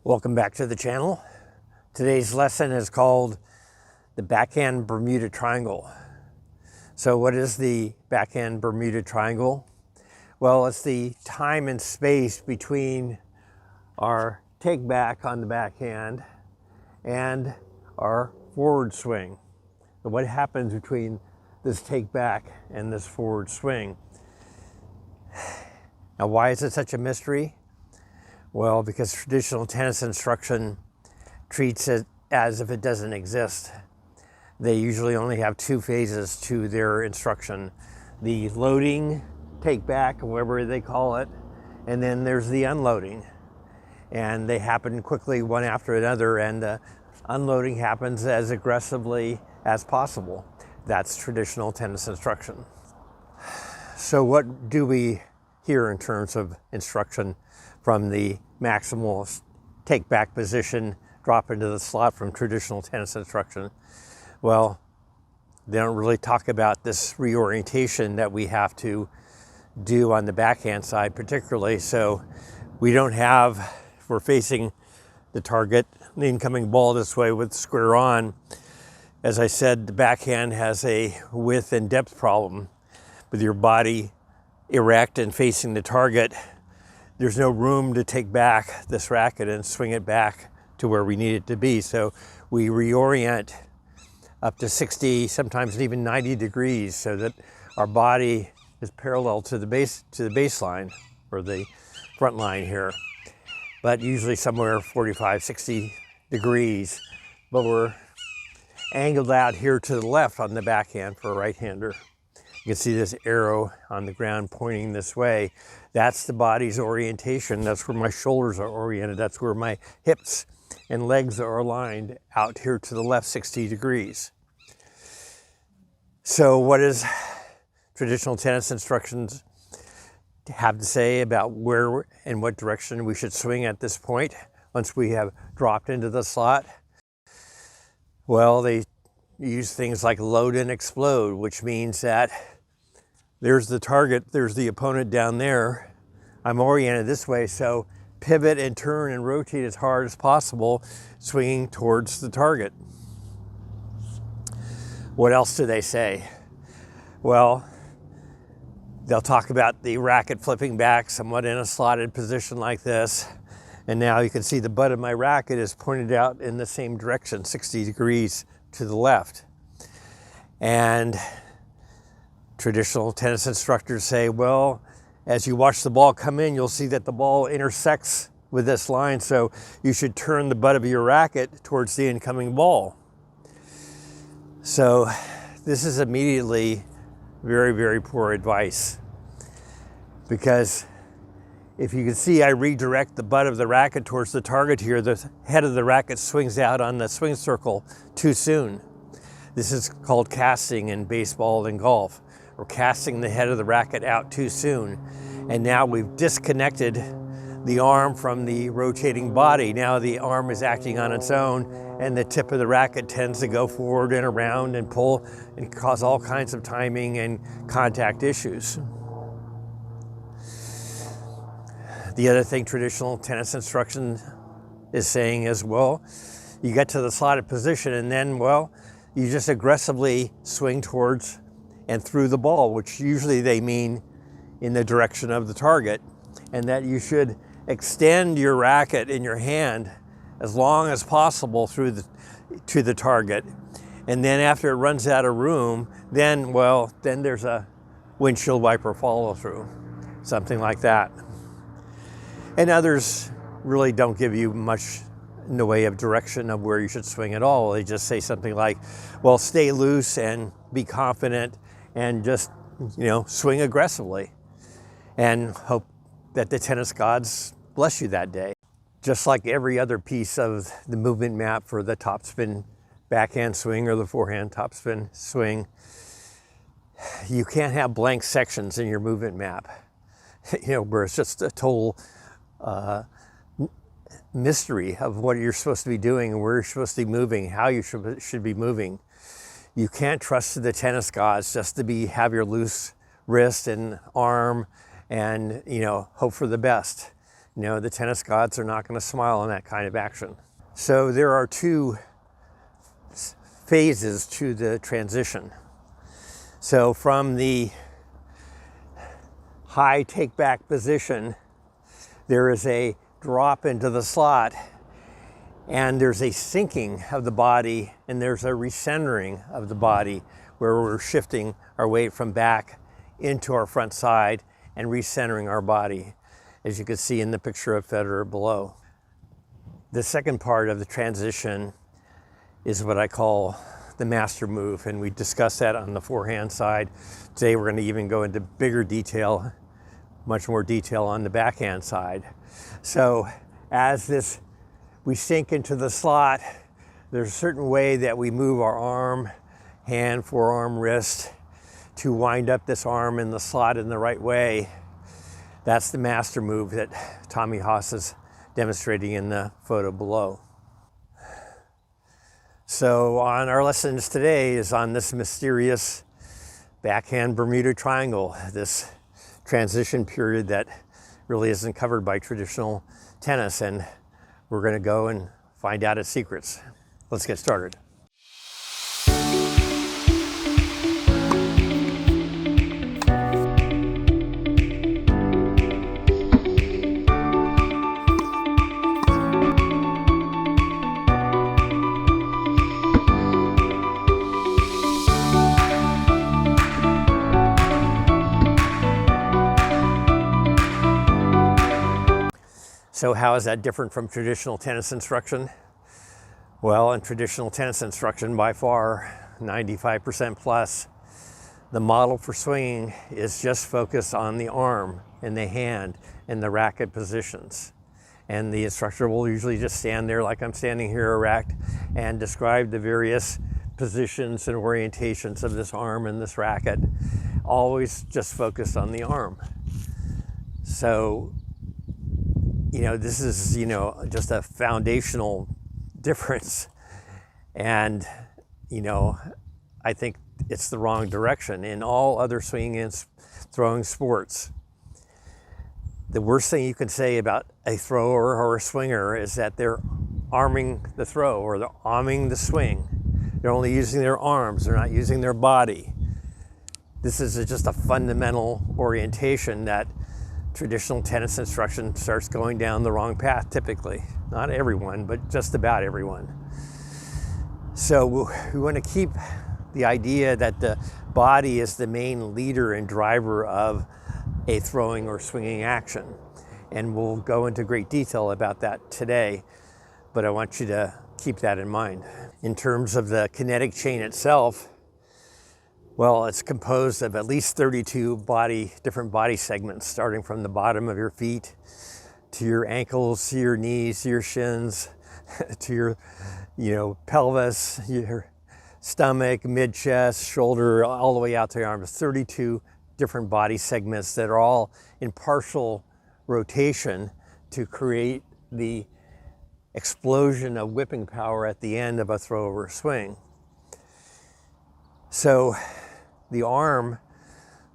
Welcome back to the channel. Today's lesson is called the Backhand Bermuda Triangle. So what is the Backhand Bermuda Triangle? Well, it's the time and space between our take back on the backhand and our forward swing. So what happens between this take back and this forward swing? Now, why is it such a mystery? Well, because traditional tennis instruction treats it as if it doesn't exist. They usually only have two phases to their instruction. The loading, take back, whatever they call it, and then there's the unloading. And they happen quickly one after another, and the unloading happens as aggressively as possible. That's traditional tennis instruction. So what do we hear in terms of instruction from the maximal take back position, drop into the slot from traditional tennis instruction? Well, they don't really talk about this reorientation that we have to do on the backhand side particularly. So we don't have, if we're facing the target, the incoming ball this way with square on, as I said, the backhand has a width and depth problem. With your body erect and facing the target, there's no room to take back this racket and swing it back to where we need it to be. So we reorient up to 60, sometimes even 90 degrees, so that our body is parallel to the baseline or the front line here, but usually somewhere 45, 60 degrees. But we're angled out here to the left on the backhand for a right-hander. You can see this arrow on the ground pointing this way. That's the body's orientation. That's where my shoulders are oriented. That's where my hips and legs are aligned, out here to the left 60 degrees. So what does traditional tennis instructions have to say about where and what direction we should swing at this point once we have dropped into the slot? Well, they use things like load and explode, which means that there's the target, there's the opponent down there. I'm oriented this way, so pivot and turn and rotate as hard as possible, swinging towards the target. What else do they say? Well, they'll talk about the racket flipping back somewhat in a slotted position like this. And now you can see the butt of my racket is pointed out in the same direction, 60 degrees to the left. And traditional tennis instructors say, well, as you watch the ball come in, you'll see that the ball intersects with this line, so you should turn the butt of your racket towards the incoming ball. So this is immediately very, very poor advice, because if you can see, I redirect the butt of the racket towards the target here. The head of the racket swings out on the swing circle too soon. This is called casting in baseball and golf. We're casting the head of the racket out too soon. And now we've disconnected the arm from the rotating body. Now the arm is acting on its own, and the tip of the racket tends to go forward and around and pull and cause all kinds of timing and contact issues. The other thing traditional tennis instruction is saying is, well, you get to the slotted position and then, well, you just aggressively swing towards and through the ball, which usually they mean in the direction of the target, and that you should extend your racket in your hand as long as possible to the target. And then after it runs out of room, then there's a windshield wiper follow through, something like that. And others really don't give you much in the way of direction of where you should swing at all. They just say something like, well, stay loose and be confident and just, swing aggressively and hope that the tennis gods bless you that day. Just like every other piece of the movement map for the topspin backhand swing or the forehand topspin swing, you can't have blank sections in your movement map, where it's just a total mystery of what you're supposed to be doing and where you're supposed to be moving, how you should be moving. You can't trust the tennis gods just to have your loose wrist and arm and hope for the best, You know, the tennis gods are not going to smile on that kind of action. So there are two phases to the transition. So from the high take back position, there is a drop into the slot, and there's a sinking of the body, and there's a recentering of the body where we're shifting our weight from back into our front side and recentering our body, as you can see in the picture of Federer below. The second part of the transition is what I call the master move, and we discussed that on the forehand side. Today we're going to even go into bigger detail, much more detail on the backhand side. So as we sink into the slot, there's a certain way that we move our arm, hand, forearm, wrist to wind up this arm in the slot in the right way. That's the master move that Tommy Haas is demonstrating in the photo below. So on our lessons today is on this mysterious backhand Bermuda Triangle, this transition period that really isn't covered by traditional tennis, and we're going to go and find out its secrets. Let's get started. So how is that different from traditional tennis instruction? Well, in traditional tennis instruction, by far, 95% plus, the model for swinging is just focused on the arm and the hand and the racket positions. And the instructor will usually just stand there like I'm standing here erect and describe the various positions and orientations of this arm and this racket, always just focused on the arm. So, you know, this is, just a foundational difference. And, I think it's the wrong direction. In all other swinging and throwing sports, the worst thing you can say about a thrower or a swinger is that they're arming the throw or they're arming the swing. They're only using their arms, they're not using their body. This is just a fundamental orientation that traditional tennis instruction starts going down the wrong path typically. Not everyone, but just about everyone. So we want to keep the idea that the body is the main leader and driver of a throwing or swinging action. And we'll go into great detail about that today, but I want you to keep that in mind. In terms of the kinetic chain itself, well, it's composed of at least 32 different body segments, starting from the bottom of your feet to your ankles, to your knees, to your shins, to your, pelvis, your stomach, mid-chest, shoulder, all the way out to your arms. 32 different body segments that are all in partial rotation to create the explosion of whipping power at the end of a throw or swing. So the arm,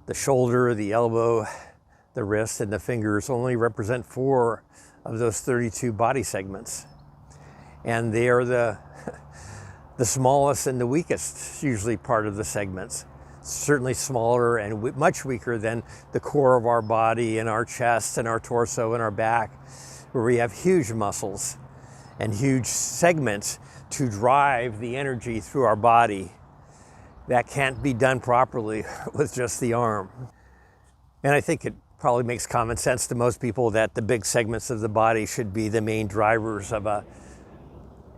the shoulder, the elbow, the wrist, and the fingers only represent 4 of those 32 body segments. And they are the smallest and the weakest, usually, part of the segments. Certainly smaller and much weaker than the core of our body and our chest and our torso and our back, where we have huge muscles and huge segments to drive the energy through our body. That can't be done properly with just the arm. And I think it probably makes common sense to most people that the big segments of the body should be the main drivers of a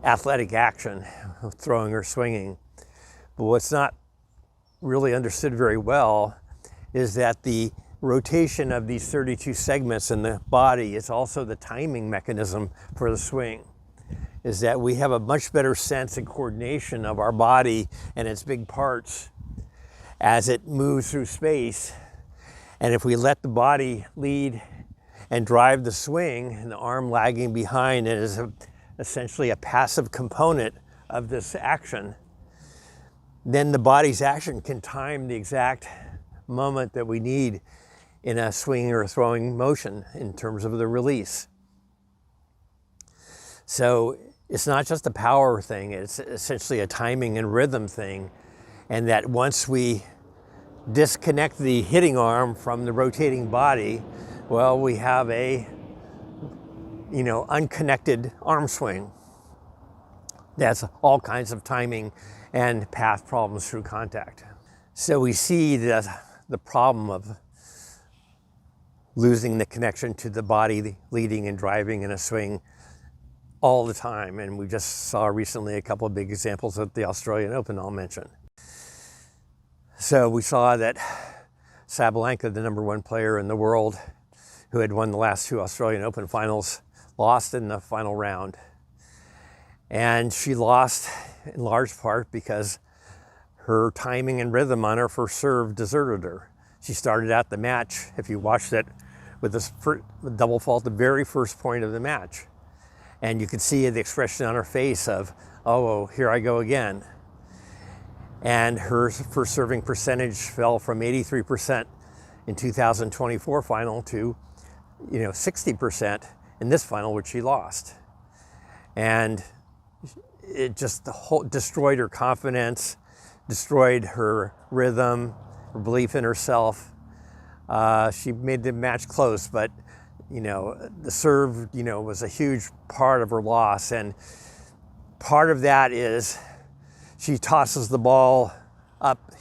athletic action, throwing or swinging. But what's not really understood very well is that the rotation of these 32 segments in the body is also the timing mechanism for the swing. Is that we have a much better sense and coordination of our body and its big parts as it moves through space. And if we let the body lead and drive the swing, and the arm lagging behind, it is essentially a passive component of this action, then the body's action can time the exact moment that we need in a swinging or throwing motion in terms of the release. So it's not just a power thing, it's essentially a timing and rhythm thing. And that once we disconnect the hitting arm from the rotating body, well, we have a, unconnected arm swing. That's all kinds of timing and path problems through contact. So we see the problem of losing the connection to the body leading and driving in a swing all the time. And we just saw recently a couple of big examples at the Australian Open I'll mention. So we saw that Sabalenka, the #1 player in the world, who had won the last 2 Australian Open finals, lost in the final round. And she lost in large part because her timing and rhythm on her first serve deserted her. She started out the match, if you watched it, with this double fault, the very first point of the match. And you could see the expression on her face of, oh, here I go again. And her first serving percentage fell from 83% in 2024 final to 60% in this final, which she lost. And it just destroyed her confidence, destroyed her rhythm, her belief in herself. She made the match close, but the serve was a huge part of her loss. And part of that is she tosses the ball up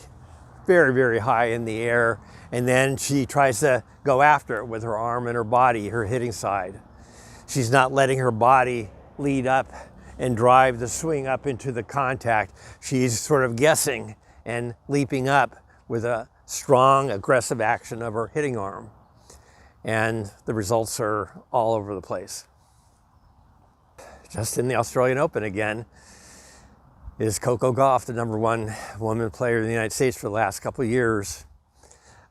very, very high in the air, and then she tries to go after it with her arm and her body, her hitting side. She's not letting her body lead up and drive the swing up into the contact. She's sort of guessing and leaping up with a strong, aggressive action of her hitting arm. And the results are all over the place. Just in the Australian Open again is Coco Gauff, the #1 woman player in the United States for the last couple of years,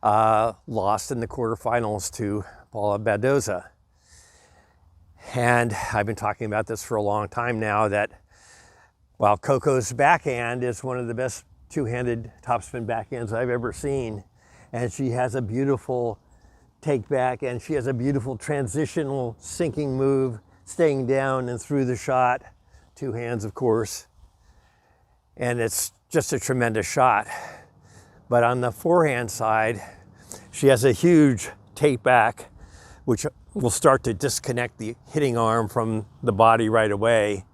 lost in the quarterfinals to Paula Badoza. And I've been talking about this for a long time now, that while Coco's backhand is one of the best two-handed topspin backhands I've ever seen, and she has a beautiful take back, and she has a beautiful transitional sinking move, staying down and through the shot, 2 hands of course, and it's just a tremendous shot. But on the forehand side, she has a huge take back, which will start to disconnect the hitting arm from the body right away.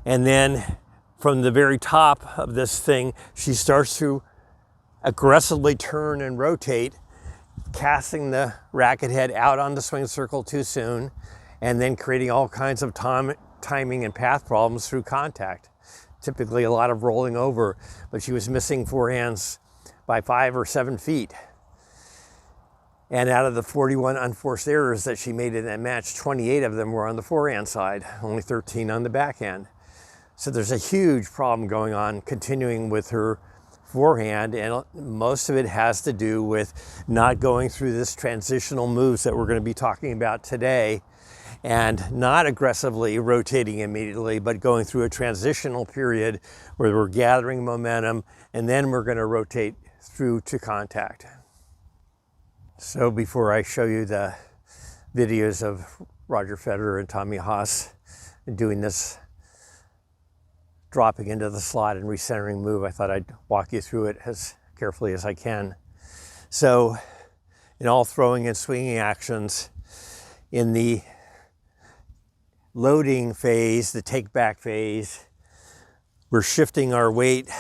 And then from the very top of this thing, she starts to aggressively turn and rotate, casting the racket head out on the swing circle too soon, and then creating all kinds of timing and path problems through contact. Typically a lot of rolling over, but she was missing forehands by 5 or 7 feet. And out of the 41 unforced errors that she made in that match, 28 of them were on the forehand side, only 13 on the backhand. So there's a huge problem going on continuing with her forehand, and most of it has to do with not going through this transitional moves that we're going to be talking about today, and not aggressively rotating immediately, but going through a transitional period where we're gathering momentum, and then we're going to rotate through to contact. So before I show you the videos of Roger Federer and Tommy Haas doing this dropping into the slot and recentering move, I thought I'd walk you through it as carefully as I can. So in all throwing and swinging actions, in the loading phase, the take back phase, we're shifting our weight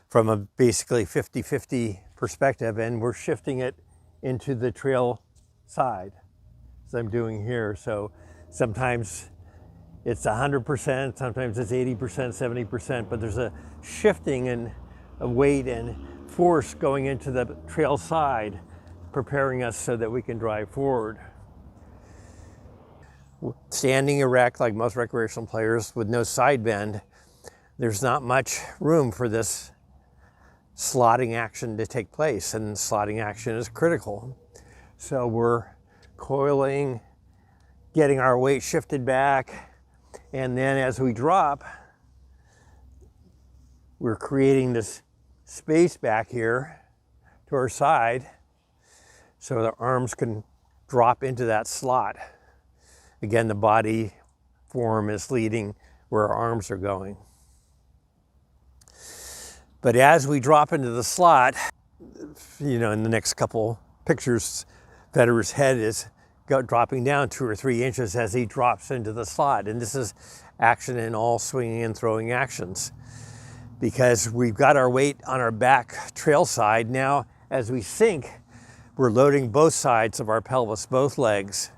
from a basically 50-50 perspective, and we're shifting it into the trail side, as I'm doing here. So sometimes it's 100%, sometimes it's 80%, 70%, but there's a shifting in weight and force going into the trail side, preparing us so that we can drive forward. Standing erect, like most recreational players, with no side bend, there's not much room for this slotting action to take place, and slotting action is critical. So we're coiling, getting our weight shifted back, and then as we drop, we're creating this space back here to our side so the arms can drop into that slot. Again, the body form is leading where our arms are going. But as we drop into the slot, in the next couple pictures, Federer's head is dropping down 2 or 3 inches as he drops into the slot. And this is action in all swinging and throwing actions, because we've got our weight on our back trail side. Now, as we sink, we're loading both sides of our pelvis, both legs,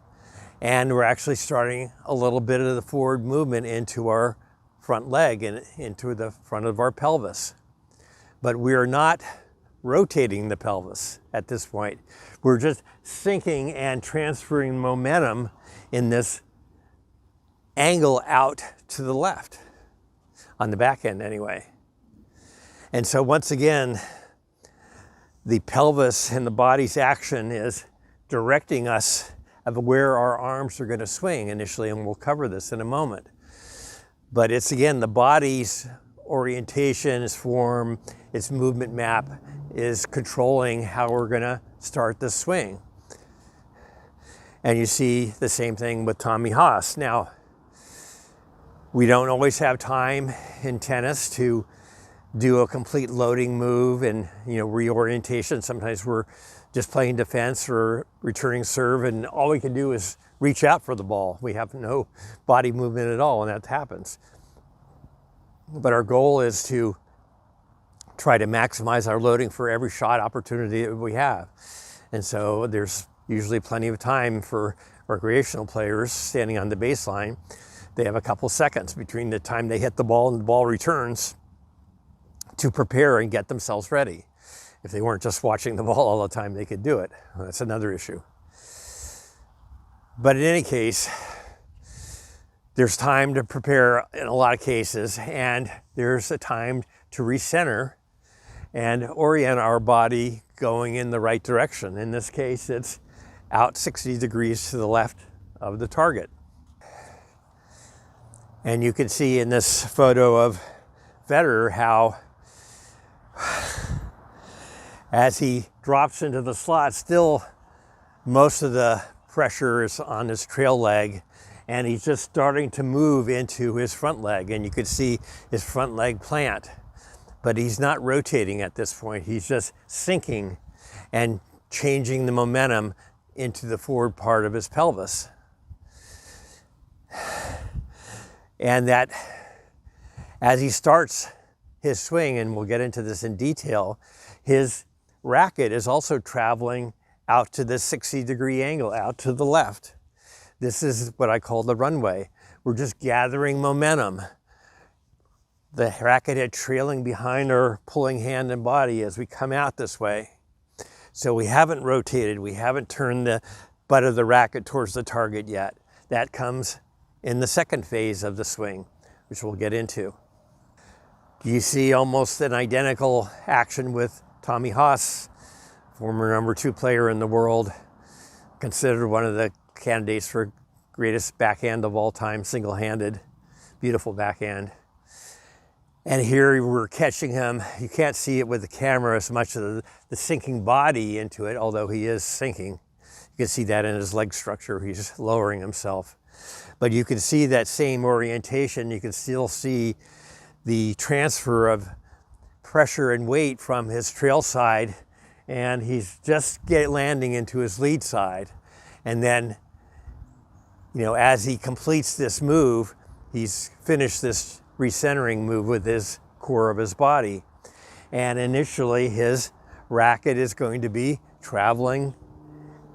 and we're actually starting a little bit of the forward movement into our front leg and into the front of our pelvis. But we are not rotating the pelvis at this point. We're just sinking and transferring momentum in this angle out to the left, on the back end anyway. And so once again, the pelvis and the body's action is directing us of where our arms are going to swing initially, and we'll cover this in a moment. But it's, again, the body's orientation, its form, its movement map is controlling how we're going to start the swing. And you see the same thing with Tommy Haas. Now, we don't always have time in tennis to do a complete loading move and reorientation. Sometimes we're just playing defense or returning serve, and all we can do is reach out for the ball. We have no body movement at all when that happens. But our goal is to try to maximize our loading for every shot opportunity that we have. And so there's usually plenty of time for recreational players standing on the baseline. They have a couple seconds between the time they hit the ball and the ball returns to prepare and get themselves ready. If they weren't just watching the ball all the time, they could do it. That's another issue. But in any case, there's time to prepare in a lot of cases, and there's a time to recenter and orient our body going in the right direction. In this case, it's out 60 degrees to the left of the target. And you can see in this photo of Federer how as he drops into the slot, still most of the pressure is on his trail leg, and he's just starting to move into his front leg, and you could see his front leg plant. But he's not rotating at this point. He's just sinking and changing the momentum into the forward part of his pelvis. And that, as he starts his swing, and we'll get into this in detail, his racket is also traveling out to this 60-degree angle, out to the left. This is what I call the runway. We're just gathering momentum. The racket head trailing behind our pulling hand and body as we come out this way. So we haven't rotated, we haven't turned the butt of the racket towards the target yet. That comes in the second phase of the swing, which we'll get into. You see almost an identical action with Tommy Haas, former #2 player in the world, considered one of the candidates for greatest backhand of all time, single-handed, beautiful backhand. And here we're catching him. You can't see it with the camera as much of the sinking body into it, although he is sinking. You can see that in his leg structure. He's lowering himself. But you can see that same orientation. You can still see the transfer of pressure and weight from his trail side, and he's just landing into his lead side. And then, as he completes this move, he's finished this recentering move with his core of his body. And initially, his racket is going to be traveling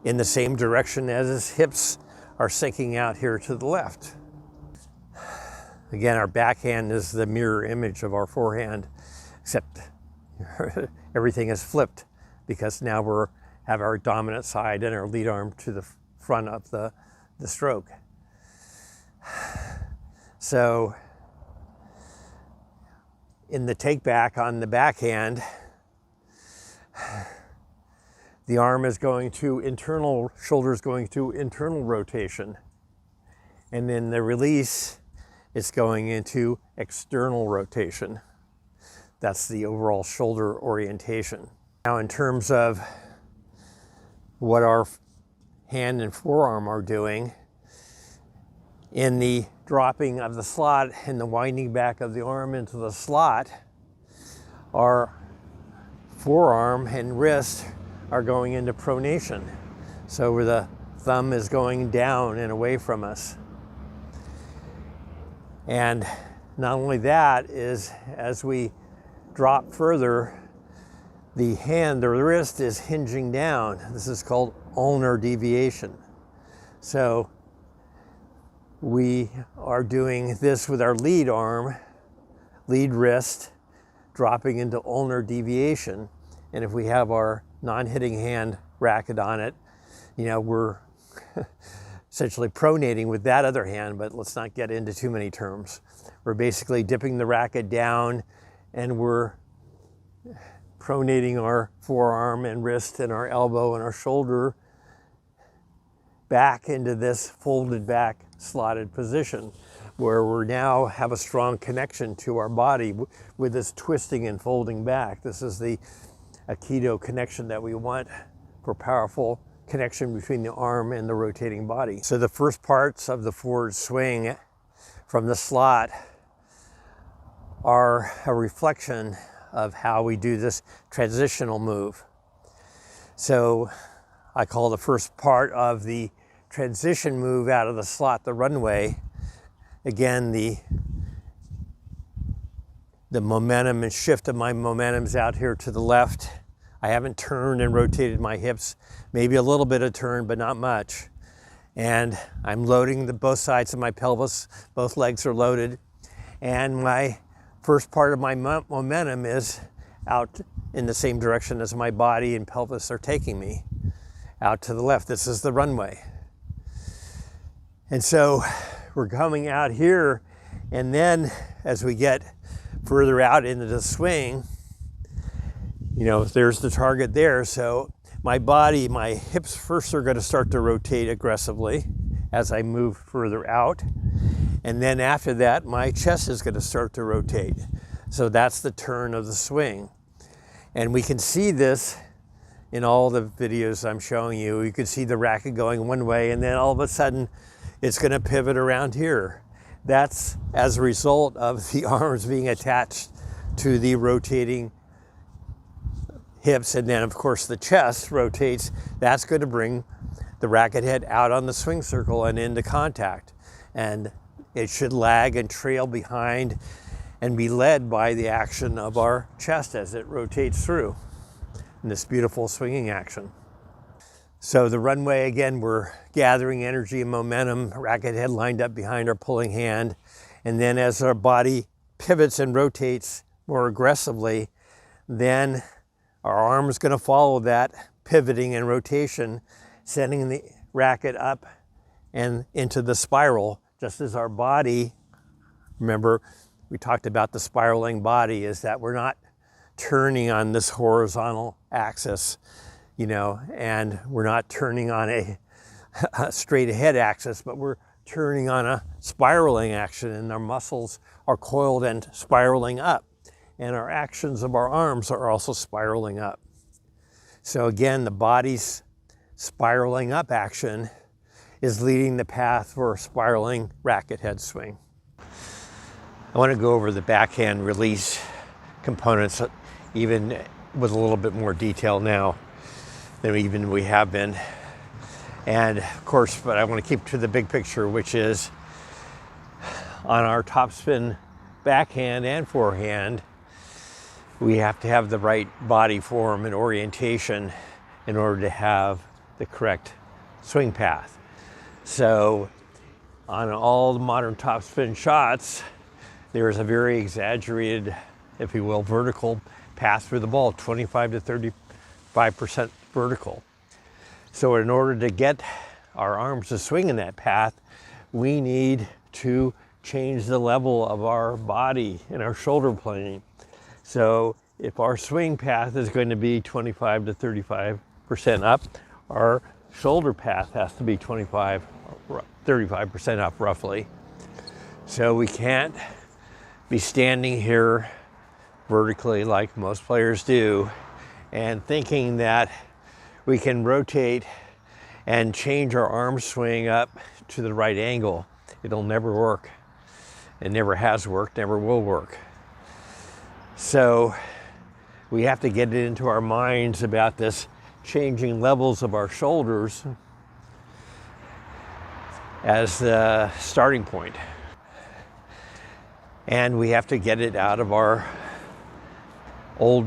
in the same direction as his hips are sinking out here to the left. Again, our backhand is the mirror image of our forehand, except everything is flipped because now we have our dominant side and our lead arm to the front of the stroke. So in the take back on the backhand, the arm is going to internal, shoulder is going to internal rotation. And then the release is going into external rotation. That's the overall shoulder orientation. Now, in terms of what our hand and forearm are doing, in the dropping of the slot and the winding back of the arm into the slot, our forearm and wrist are going into pronation. So where the thumb is going down and away from us. And not only that, is as we drop further, the hand or the wrist is hinging down. This is called ulnar deviation. So we are doing this with our lead arm, lead wrist, dropping into ulnar deviation. And if we have our non-hitting hand racket on it, you know, we're essentially pronating with that other hand, but let's not get into too many terms. We're basically dipping the racket down and we're pronating our forearm and wrist and our elbow and our shoulder back into this folded back slotted position where we now have a strong connection to our body with this twisting and folding back. This is the Aikido connection that we want for powerful connection between the arm and the rotating body. So the first parts of the forward swing from the slot are a reflection of how we do this transitional move. So I call the first part of the transition move out of the slot the runway. Again, the momentum and shift of my momentum's out here to the left. I haven't turned and rotated my hips, maybe a little bit of turn, but not much. And I'm loading both sides of my pelvis, both legs are loaded. And my first part of my momentum is out in the same direction as my body and pelvis are taking me, out to the left. This is the runway. And so we're coming out here, and then as we get further out into the swing, you know, there's the target there. So my body, my hips first are going to start to rotate aggressively as I move further out. And then after that, my chest is going to start to rotate. So that's the turn of the swing. And we can see this in all the videos I'm showing you. You can see the racket going one way, and then all of a sudden it's going to pivot around here. That's as a result of the arms being attached to the rotating hips, and then of course the chest rotates. That's going to bring the racket head out on the swing circle and into contact. And it should lag and trail behind and be led by the action of our chest as it rotates through in this beautiful swinging action. So the runway, again, we're gathering energy and momentum, racket head lined up behind our pulling hand. And then as our body pivots and rotates more aggressively, then our arm is going to follow that pivoting and rotation, sending the racket up and into the spiral, just as our body, remember, we talked about the spiraling body, is that we're not turning on this horizontal axis, you know, and we're not turning on a straight ahead axis, but we're turning on a spiraling action, and our muscles are coiled and spiraling up. And our actions of our arms are also spiraling up. So again, the body's spiraling up action is leading the path for a spiraling racket head swing. I want to go over the backhand release components even with a little bit more detail now than even we have been. And of course, but I want to keep to the big picture, which is on our topspin backhand and forehand, we have to have the right body form and orientation in order to have the correct swing path. So on all the modern topspin shots, there is a very exaggerated, if you will, vertical path through the ball, 25 to 35% vertical. So in order to get our arms to swing in that path, we need to change the level of our body and our shoulder plane. So if our swing path is going to be 25 to 35% up, our shoulder path has to be 35% up roughly. So we can't be standing here vertically like most players do and thinking that we can rotate and change our arm swing up to the right angle. It'll never work. It never has worked, never will work. So we have to get it into our minds about this changing levels of our shoulders as the starting point. And we have to get it out of our old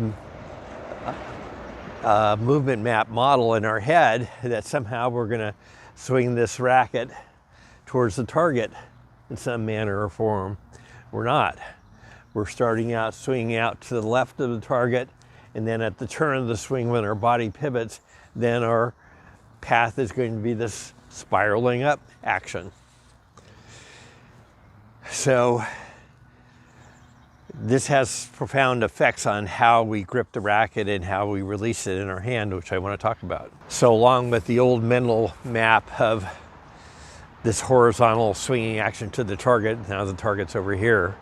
movement map model in our head that somehow we're going to swing this racket towards the target in some manner or form. We're not. We're starting out swinging out to the left of the target, and then at the turn of the swing, when our body pivots, then our path is going to be this spiraling up action. So this has profound effects on how we grip the racket and how we release it in our hand, which I want to talk about. So along with the old mental map of this horizontal swinging action to the target, now the target's over here,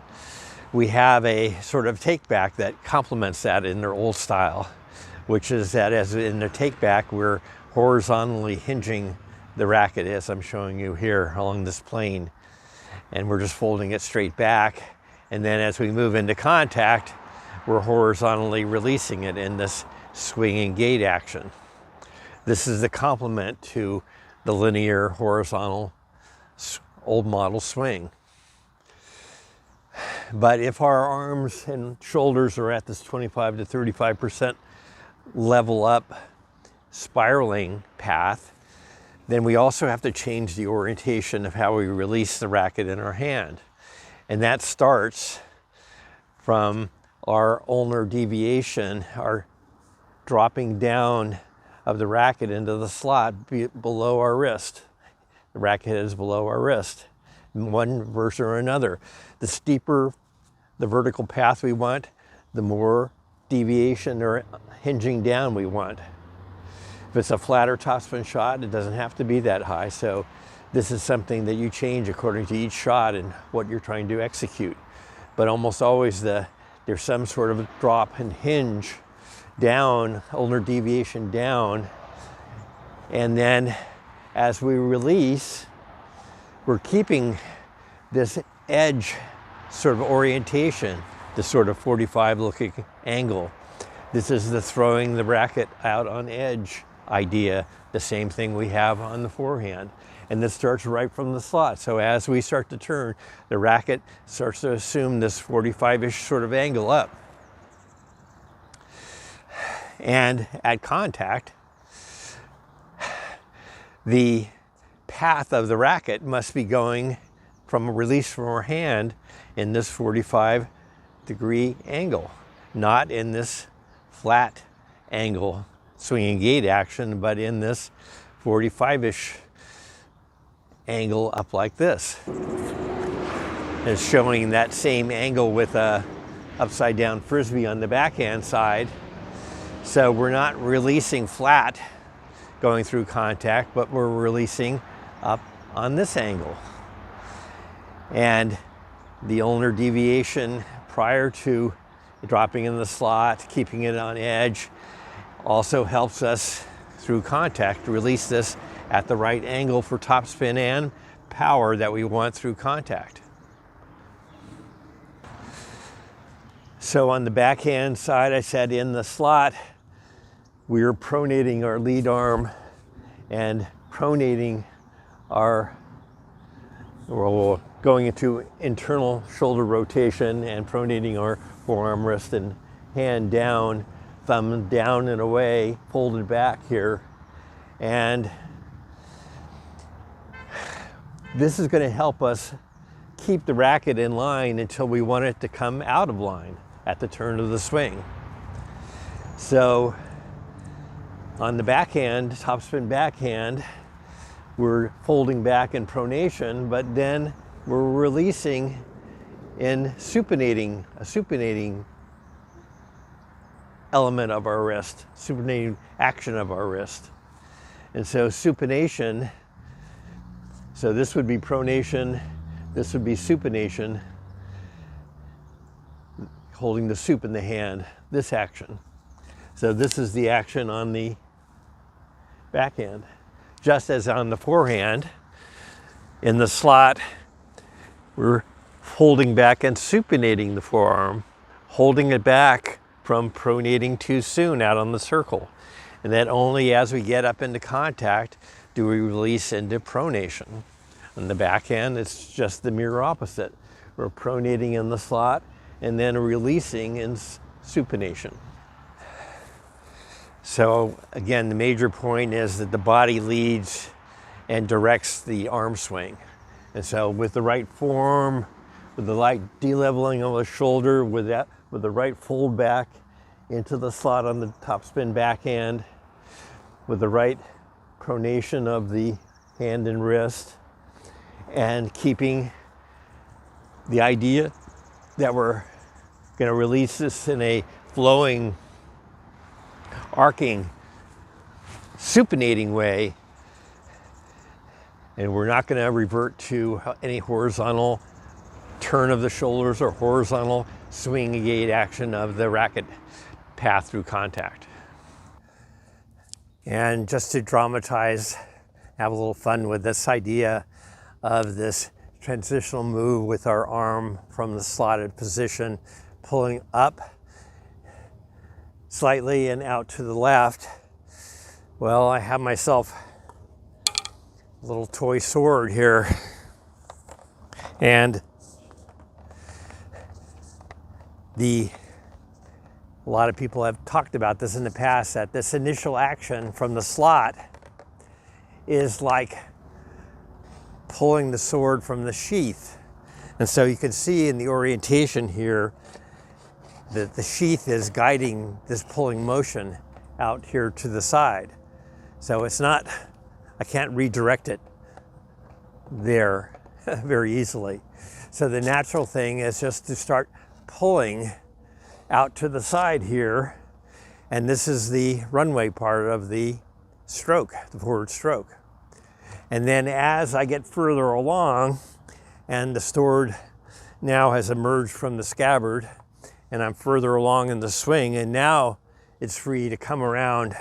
we have a sort of take back that complements that in their old style, which is that as in the take back, we're horizontally hinging the racket, as I'm showing you here along this plane, and we're just folding it straight back. And then as we move into contact, we're horizontally releasing it in this swinging gate action. This is the complement to the linear horizontal old model swing. But if our arms and shoulders are at this 25 to 35% level up spiraling path, then we also have to change the orientation of how we release the racket in our hand. And that starts from our ulnar deviation, our dropping down of the racket into the slot below our wrist. The racket is below our wrist, one version or another. The steeper the vertical path we want, the more deviation or hinging down we want. If it's a flatter topspin shot, it doesn't have to be that high. So this is something that you change according to each shot and what you're trying to execute. But almost always there's some sort of drop and hinge down, ulnar deviation down. And then as we release, we're keeping this edge sort of orientation, this sort of 45 looking angle. This is the throwing the racket out on edge idea, the same thing we have on the forehand. And this starts right from the slot. So as we start to turn, the racket starts to assume this 45-ish sort of angle up. And at contact, the path of the racket must be going from a release from our hand in this 45-degree angle, not in this flat angle swinging gate action, but in this 45-ish angle up like this. It's showing that same angle with a upside down frisbee on the backhand side. So we're not releasing flat going through contact, but we're releasing up on this angle. And the ulnar deviation prior to dropping in the slot, keeping it on edge, also helps us through contact release this at the right angle for topspin and power that we want through contact. So on the backhand side, I said in the slot, we're pronating our lead arm and pronating we're going into internal shoulder rotation and pronating our forearm, wrist, and hand down, thumb down and away, folded back here. And this is going to help us keep the racket in line until we want it to come out of line at the turn of the swing. So on the backhand, topspin backhand, we're folding back in pronation, but then we're releasing in supinating, a supinating element of our wrist, supinating action of our wrist. And so supination, so this would be pronation, this would be supination, holding the soup in the hand, this action. So this is the action on the backhand. Just as on the forehand, in the slot, we're holding back and supinating the forearm, holding it back from pronating too soon out on the circle. And then only as we get up into contact do we release into pronation. On the backhand, it's just the mirror opposite. We're pronating in the slot and then releasing in supination. So again, the major point is that the body leads and directs the arm swing. And so with the right form, with the light de-leveling of the shoulder, with the right fold back into the slot on the topspin backhand, with the right pronation of the hand and wrist, and keeping the idea that we're going to release this in a flowing, arcing, supinating way, and we're not going to revert to any horizontal turn of the shoulders or horizontal swing gate action of the racket path through contact. And just to dramatize, have a little fun with this idea of this transitional move with our arm from the slotted position, pulling up slightly and out to the left. Well, I have myself a little toy sword here, and a lot of people have talked about this in the past, that this initial action from the slot is like pulling the sword from the sheath. And so you can see in the orientation here that the sheath is guiding this pulling motion out here to the side. So it's not, I can't redirect it there very easily. So the natural thing is just to start pulling out to the side here. And this is the runway part of the stroke, the forward stroke. And then as I get further along and the sword now has emerged from the scabbard and I'm further along in the swing, and now it's free to come around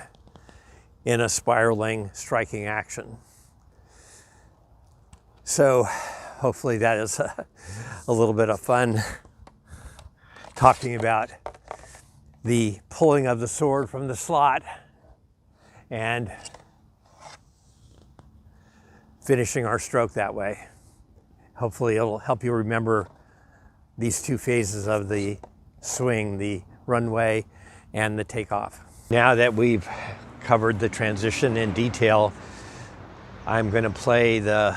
in a spiraling striking action. So hopefully that is a little bit of fun, talking about the pulling of the sword from the slot and finishing our stroke that way. Hopefully it'll help you remember these two phases of the swing, the runway and the takeoff. Now that we've covered the transition in detail, I'm going to play the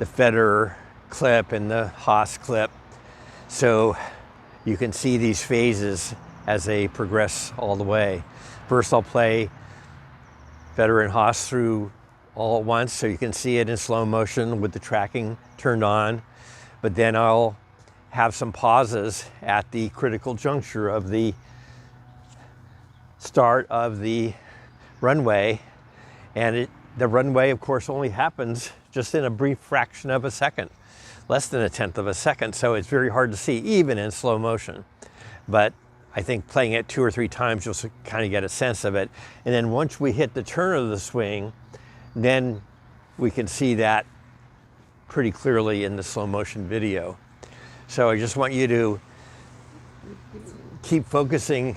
Federer clip and the Haas clip so you can see these phases as they progress all the way. First I'll play Federer and Haas through all at once so you can see it in slow motion with the tracking turned on, but then I'll have some pauses at the critical juncture of the start of the runway, and the runway of course only happens just in a brief fraction of a second, less than 1/10 of a second, so it's very hard to see even in slow motion. But I think playing it 2 or 3 times you'll kind of get a sense of it, and then once we hit the turn of the swing, then we can see that pretty clearly in the slow motion video. So I just want you to keep focusing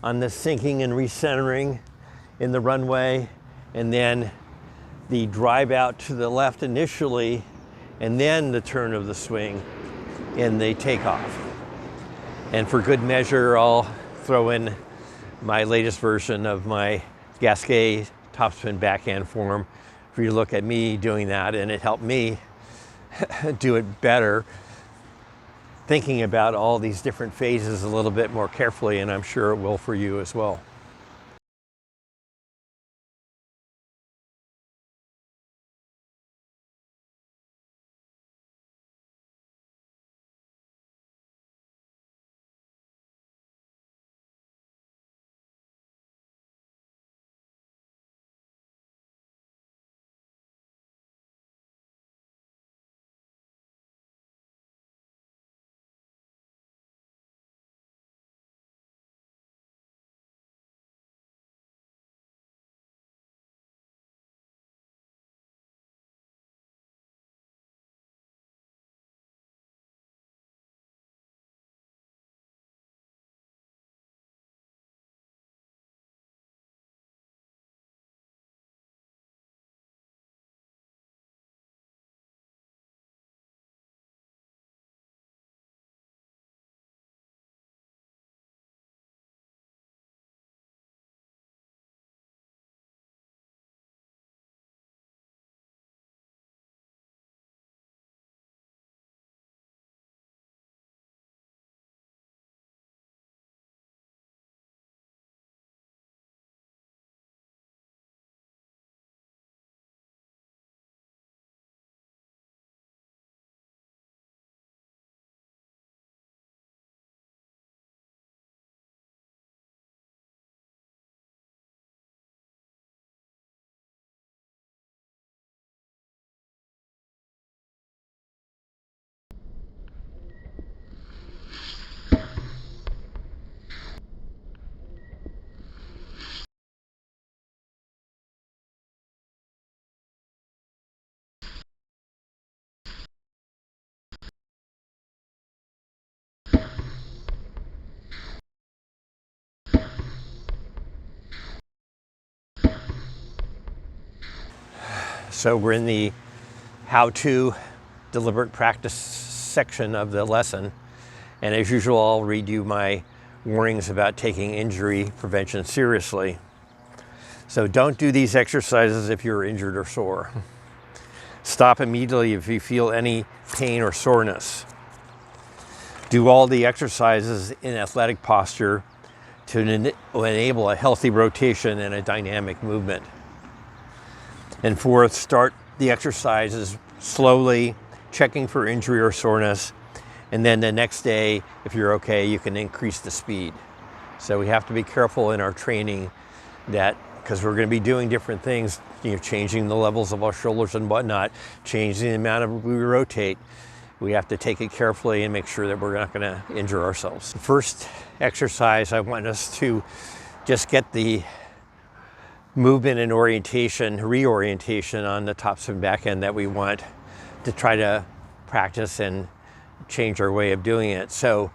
on the sinking and recentering in the runway, and then the drive out to the left initially, and then the turn of the swing in the takeoff. And for good measure, I'll throw in my latest version of my Gasquet topspin backhand form for you to look at me doing that, and it helped me do it better, thinking about all these different phases a little bit more carefully, and I'm sure it will for you as well. So we're in the how-to deliberate practice section of the lesson. And as usual, I'll read you my warnings about taking injury prevention seriously. So don't do these exercises if you're injured or sore. Stop immediately if you feel any pain or soreness. Do all the exercises in athletic posture to enable a healthy rotation and a dynamic movement. And fourth, start the exercises slowly, checking for injury or soreness. And then the next day, if you're okay, you can increase the speed. So we have to be careful in our training that, because we're going to be doing different things, changing the levels of our shoulders and whatnot, changing the amount of we rotate. We have to take it carefully and make sure that we're not going to injure ourselves. The first exercise, I want us to just get the movement and reorientation on the topspin backhand that we want to try to practice and change our way of doing it. So,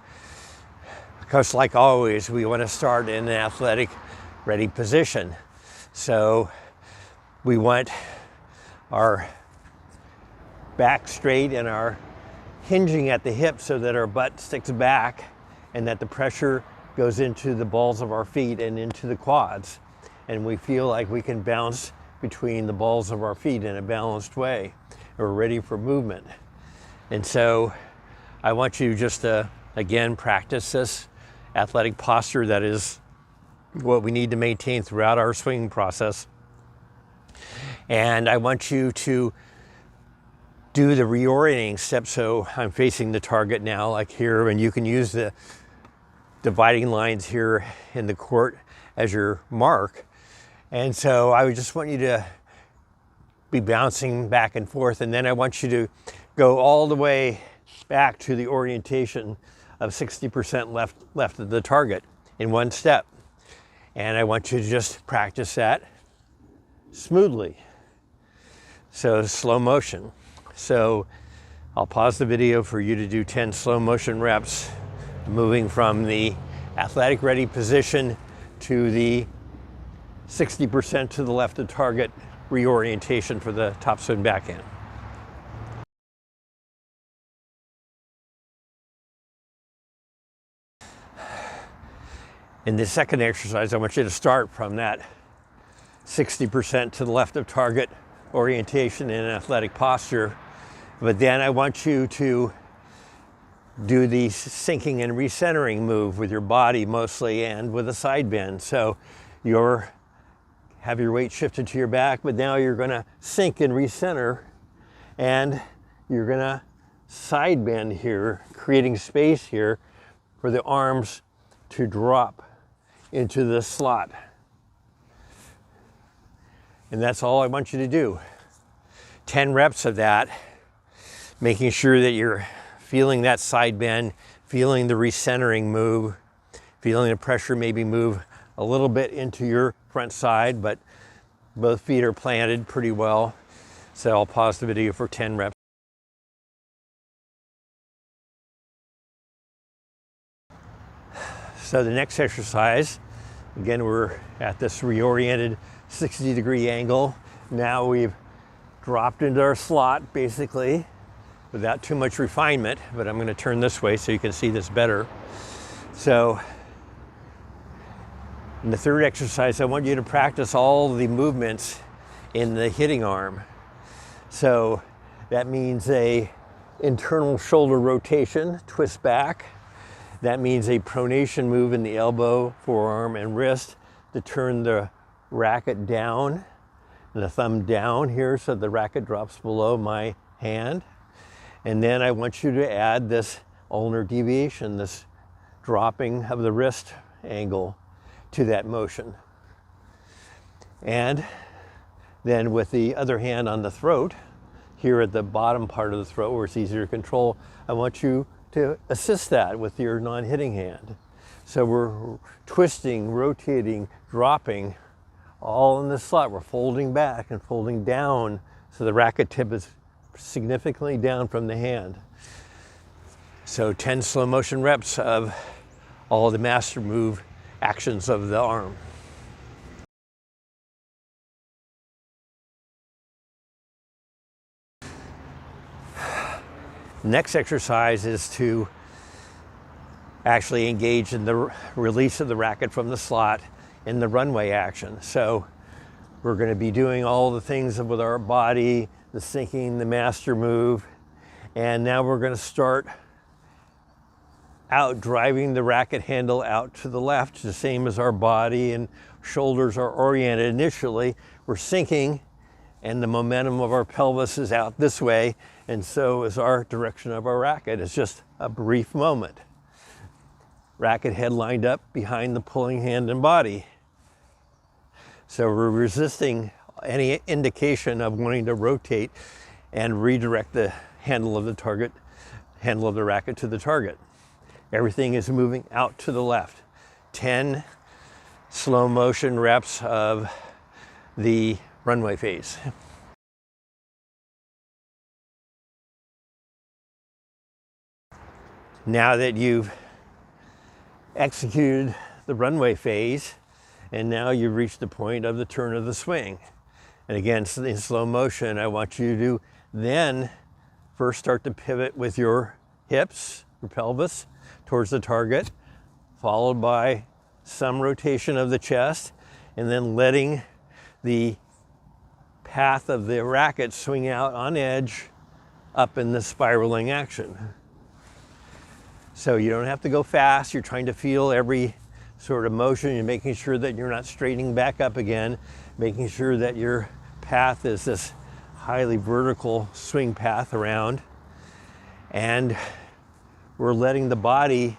because like always, we want to start in an athletic ready position. So we want our back straight and our hinging at the hip so that our butt sticks back and that the pressure goes into the balls of our feet and into the quads. And we feel like we can bounce between the balls of our feet in a balanced way. We're ready for movement. And so I want you just to, again, practice this athletic posture that is what we need to maintain throughout our swinging process. And I want you to do the reorienting step. So I'm facing the target now, like here, and you can use the dividing lines here in the court as your mark. And so I would just want you to be bouncing back and forth, and then I want you to go all the way back to the orientation of 60% left of the target in one step. And I want you to just practice that smoothly. So slow motion. So I'll pause the video for you to do 10 slow motion reps, moving from the athletic ready position to the 60% to the left of target reorientation for the topspin backhand. In the second exercise, I want you to start from that 60% to the left of target orientation in athletic posture. But then I want you to do the sinking and recentering move with your body mostly and with a side bend. So have your weight shifted to your back, but now you're going to sink and recenter, and you're going to side bend here, creating space here for the arms to drop into the slot. And that's all I want you to do. 10 reps of that, making sure that you're feeling that side bend, feeling the recentering move, feeling the pressure maybe move a little bit into your front side, but both feet are planted pretty well. So I'll pause the video for 10 reps. So the next exercise, again, we're at this reoriented 60-degree angle. Now we've dropped into our slot, basically, without too much refinement, but I'm going to turn this way so you can see this better. So in the third exercise, I want you to practice all the movements in the hitting arm. So that means a internal shoulder rotation, twist back. That means a pronation move in the elbow, forearm, and wrist to turn the racket down and the thumb down here so the racket drops below my hand. And then I want you to add this ulnar deviation, this dropping of the wrist angle to that motion. And then with the other hand on the throat, here at the bottom part of the throat where it's easier to control, I want you to assist that with your non-hitting hand. So we're twisting, rotating, dropping, all in the slot. We're folding back and folding down so the racket tip is significantly down from the hand. So 10 slow motion reps of all the master move actions of the arm. Next exercise is to actually engage in the release of the racket from the slot in the runway action. So we're going to be doing all the things with our body, the sinking, the master move, and now we're going to start out driving the racket handle out to the left, the same as our body and shoulders are oriented. Initially, we're sinking and the momentum of our pelvis is out this way, and so is our direction of our racket. It's just a brief moment. Racket head lined up behind the pulling hand and body. So we're resisting any indication of wanting to rotate and redirect the handle of the racket to the target. Everything is moving out to the left. 10 slow motion reps of the runway phase. Now that you've executed the runway phase, and now you've reached the point of the turn of the swing. And again, in slow motion, I want you to then first start to pivot with your hips, your pelvis, towards the target, followed by some rotation of the chest, and then letting the path of the racket swing out on edge up in the spiraling action. So you don't have to go fast. You're trying to feel every sort of motion. You're making sure that you're not straightening back up again, making sure that your path is this highly vertical swing path around. And we're letting the body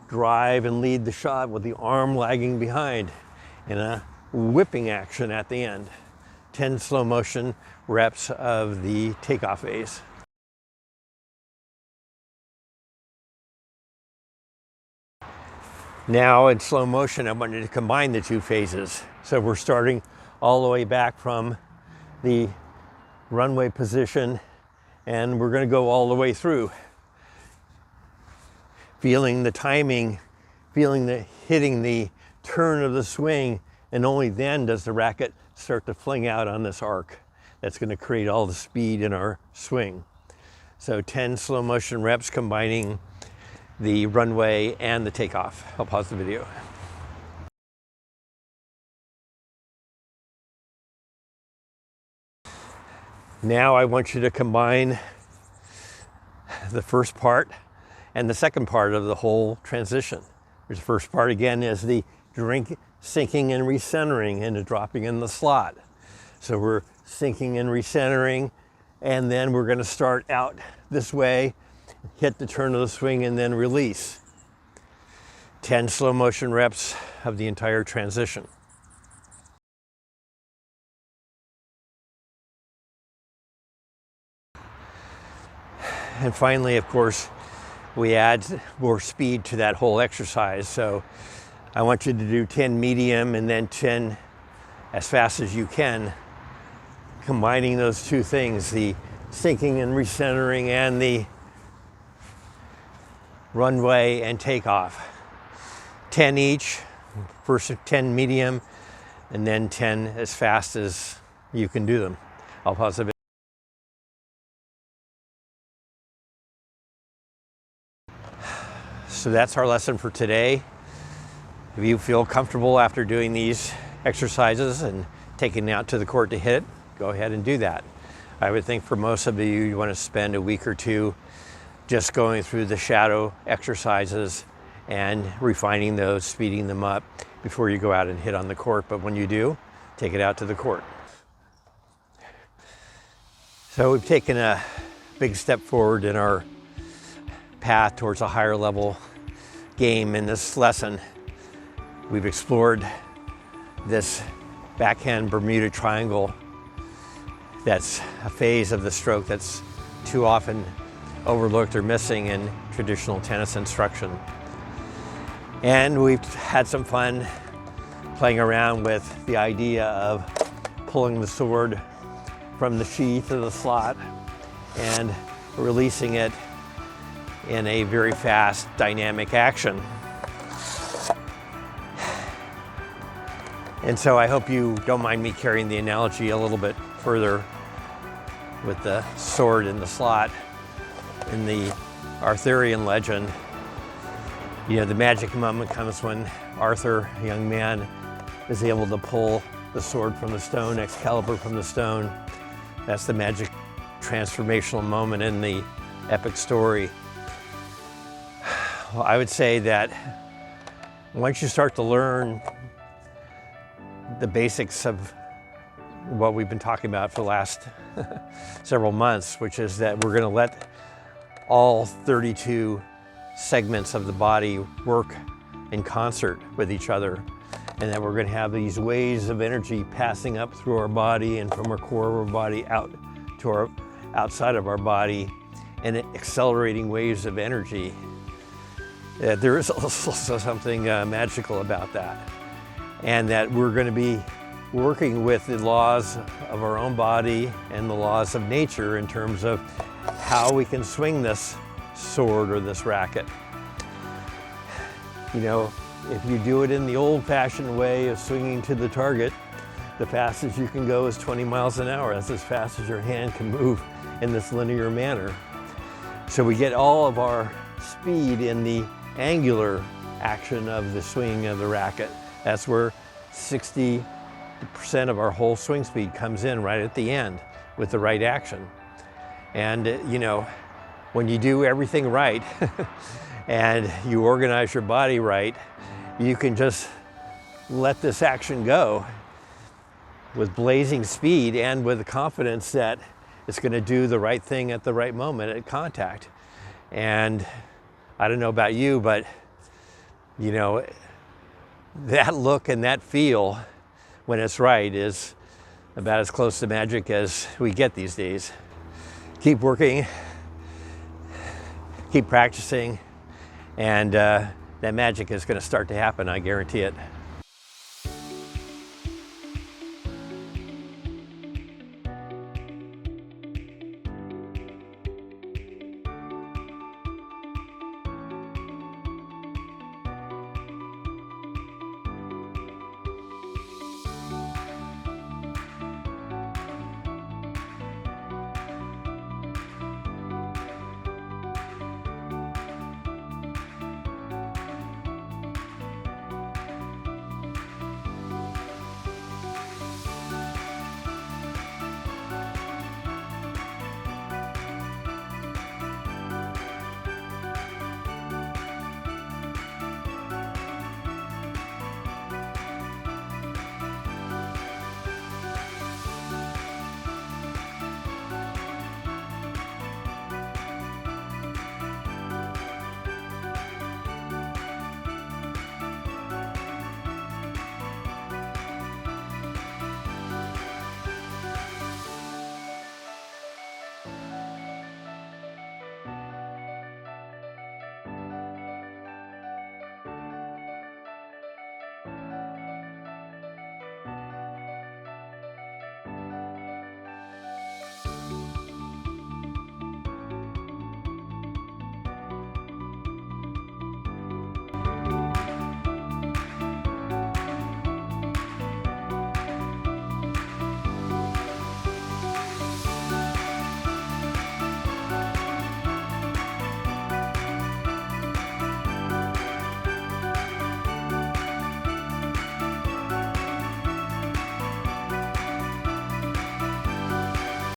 drive and lead the shot with the arm lagging behind in a whipping action at the end. 10 slow motion reps of the takeoff phase. Now in slow motion, I want you to combine the two phases. So we're starting all the way back from the runway position, and we're going to go all the way through. Feeling the timing, feeling the hitting the turn of the swing, and only then does the racket start to fling out on this arc. That's going to create all the speed in our swing. So 10 slow motion reps combining the runway and the takeoff. I'll pause the video. Now I want you to combine the first part and the second part of the whole transition. The first part again is the sinking and recentering and the dropping in the slot. So we're sinking and recentering, and then we're going to start out this way, hit the turn of the swing, and then release. 10 slow motion reps of the entire transition. And finally, of course, we add more speed to that whole exercise. So I want you to do 10 medium and then 10 as fast as you can, combining those two things, the sinking and recentering and the runway and takeoff. 10 each, first 10 medium, and then 10 as fast as you can do them. I'll pause a bit. So that's our lesson for today. If you feel comfortable after doing these exercises and taking it out to the court to hit, go ahead and do that. I would think for most of you want to spend a week or two just going through the shadow exercises and refining those, speeding them up before you go out and hit on the court. But when you do, take it out to the court. So we've taken a big step forward in our path towards a higher level game in this lesson. We've explored this backhand Bermuda Triangle. That's a phase of the stroke that's too often overlooked or missing in traditional tennis instruction. And we've had some fun playing around with the idea of pulling the sword from the sheath of the slot and releasing it in a very fast, dynamic action. And so I hope you don't mind me carrying the analogy a little bit further with the sword in the slot. in the Arthurian legend, you know, the magic moment comes when Arthur, a young man, is able to pull the sword from the stone, Excalibur from the stone. That's the magic transformational moment in the epic story. Well, I would say that once you start to learn the basics of what we've been talking about for the last several months, which is that we're going to let all 32 segments of the body work in concert with each other, and that we're going to have these waves of energy passing up through our body and from our core of our body out to our outside of our body, and accelerating waves of energy. There is also something magical about that, and that we're going to be working with the laws of our own body and the laws of nature in terms of how we can swing this sword or this racket. You know, if you do it in the old-fashioned way of swinging to the target, the fastest you can go is 20 miles an hour. That's as fast as your hand can move in this linear manner. So we get all of our speed in the angular action of the swing of the racket. That's where 60% of our whole swing speed comes in right at the end with the right action. And you know, when you do everything right and you organize your body right, you can just let this action go with blazing speed and with the confidence that it's going to do the right thing at the right moment at contact. And I don't know about you, but you know, that look and that feel when it's right is about as close to magic as we get these days. Keep working, keep practicing, and that magic is going to start to happen, I guarantee it.